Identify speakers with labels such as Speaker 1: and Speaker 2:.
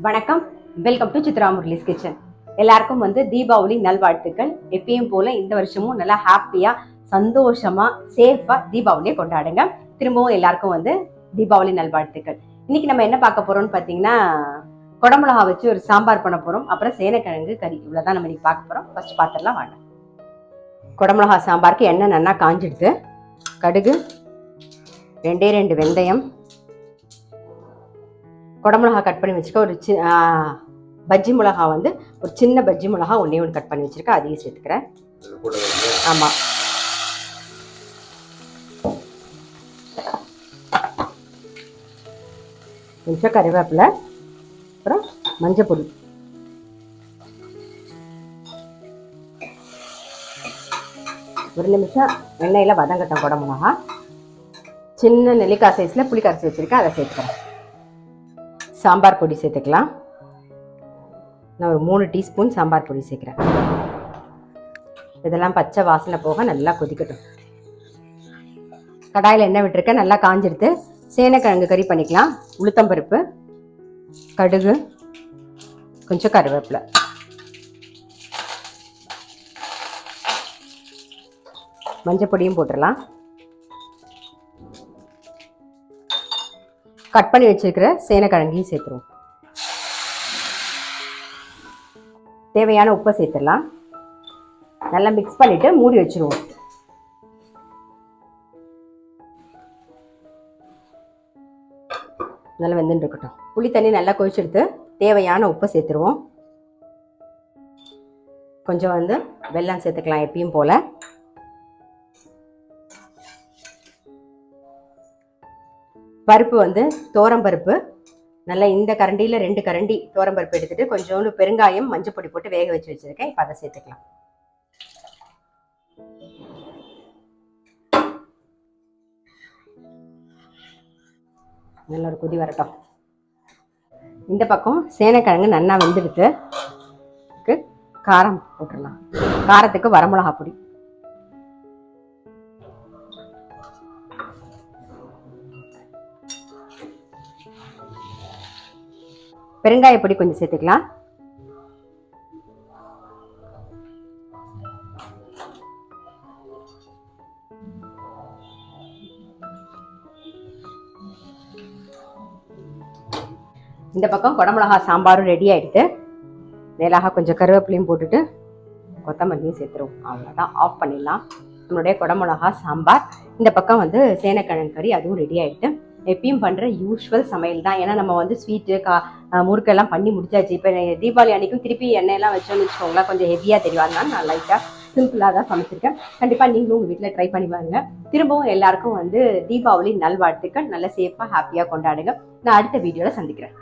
Speaker 1: வணக்கம், welcome to Chitra Murali's kitchen. எல்லாருக்கும் தீபாவளி நல்வாழ்த்துக்கள். எப்பயும் போல இந்த வருஷமும் நல்லா ஹாப்பியா, சந்தோஷமா, சேஃபா தீபாவளியை கொண்டாடுங்க. திரும்பவும் எல்லாருக்கும் தீபாவளி நல்வாழ்த்துக்கள். இன்னைக்கு நம்ம என்ன பார்க்க போறோம்னு பாத்தீங்கன்னா, குடமிளகா வச்சு ஒரு சாம்பார் பண்ண போறோம். அப்புறம் சேனைக்கிழங்கு கறி, இவ்வளவுதான் நம்ம இன்னைக்கு பார்க்க போறோம். ஃபர்ஸ்ட் பார்த்துடலாம் வாங்க. குடமிளகா சாம்பாருக்கு எண்ணெய் நல்லா காஞ்சிடுது. கடுகு, 2 வெந்தயம், குடமிளகா கட் பண்ணி வச்சுருக்க ஒரு பஜ்ஜி மிளகா ஒரு சின்ன பஜ்ஜி மிளகா ஒன்று கட் பண்ணி வச்சுருக்கேன், அதையும் சேர்த்துக்கிறேன். ஆமாம், கொஞ்சம் கறிவேப்பிலை, அப்புறம் மஞ்சள் பொடி, ஒரு நிமிஷம் எண்ணெயில் வதங்கட்டும். குடமிளகா சின்ன நெல்லிக்காய் சைஸில் புளி கரைச்சி வச்சுருக்கேன், அதை சேர்த்துக்கிறேன். சாம்பார் பொடி சேர்த்துக்கலாம். நான் ஒரு 3 டீஸ்பூன் சாம்பார் பொடி சேர்க்குறேன். இதெல்லாம் பச்சை வாசனை போக நல்லா கொதிக்கட்டும். கடாயில் எண்ணெய் விட்டுருக்கேன், நல்லா காஞ்சிடுத்து. சேனைக்கிழங்கு கறி பண்ணிக்கலாம். உளுத்தம்பருப்பு, கடுகு, கொஞ்சம் கருவேப்பிலை, மஞ்சள் பொடியும் போட்டுடலாம். கட் பண்ணி வச்சிருக்கிற சேனைக்கிழங்கையும் சேர்த்துருவோம். தேவையான உப்பை சேர்த்துடலாம். நல்லா மிக்ஸ் பண்ணிட்டு மூடி வச்சிருவோம். நல்லா வெந்துட்டு இருக்கட்டும். புளி தண்ணி நல்லா கொதிச்செடுத்து தேவையான உப்பை சேர்த்துருவோம். கொஞ்சம் வெல்லம் சேர்த்துக்கலாம் எப்பயும் போல. பருப்பு தோரம்பருப்பு, நல்லா இந்த கரண்டியில் 2 கரண்டி தோரம்பருப்பு எடுத்துட்டு கொஞ்சோண்டு பெருங்காயம், மஞ்சள் பொடி போட்டு வேக வச்சு வச்சிருக்கேன். இப்போ அதை சேர்த்துக்கலாம். நல்ல ஒரு கொதி வரட்டும். இந்த பக்கம் சேனைக்கிழங்கு நல்லா வெந்துடுத்து. காரம் போட்டுடலாம். காரத்துக்கு வரமிளகா பொடி, பெருங்காய பொடி கொஞ்சம் சேர்த்துக்கலாம். இந்த பக்கம் குடமிளகா சாம்பாரும் ரெடி ஆயிடுது. மேலாக கொஞ்சம் கருவேப்பிலையும் போட்டுட்டு கொத்தமல்லியும் சேர்த்துருவோம். அவ்வளோதான், ஆஃப் பண்ணிடலாம். நம்மளுடைய குடமிளகா சாம்பார். இந்த பக்கம் சேனைக்கிழங்கு கறி, அதுவும் ரெடி ஆயிடுது. எப்பயும் பண்ணுற யூஸ்வல் சமையல் தான். ஏன்னா நம்ம ஸ்வீட்டு முறுக்கெல்லாம் பண்ணி முடிச்சாச்சு. இப்போ தீபாவளி அன்னைக்கும் திருப்பி எண்ணெயெல்லாம் வச்சோன்னு வச்சுக்கோங்களேன், கொஞ்சம் ஹெவியாக தெரியும். அதனால நான் லைட்டாக சிம்பிளாக தான் சமைச்சிருக்கேன். கண்டிப்பாக நீங்களும் உங்கள் வீட்டில் ட்ரை பண்ணி பாருங்க. திரும்பவும் எல்லாருக்கும் தீபாவளி நல்வாழ்த்துக்கள். நல்ல சேஃபாக ஹாப்பியாக கொண்டாடுங்க. நான் அடுத்த வீடியோவில் சந்திக்கிறேன்.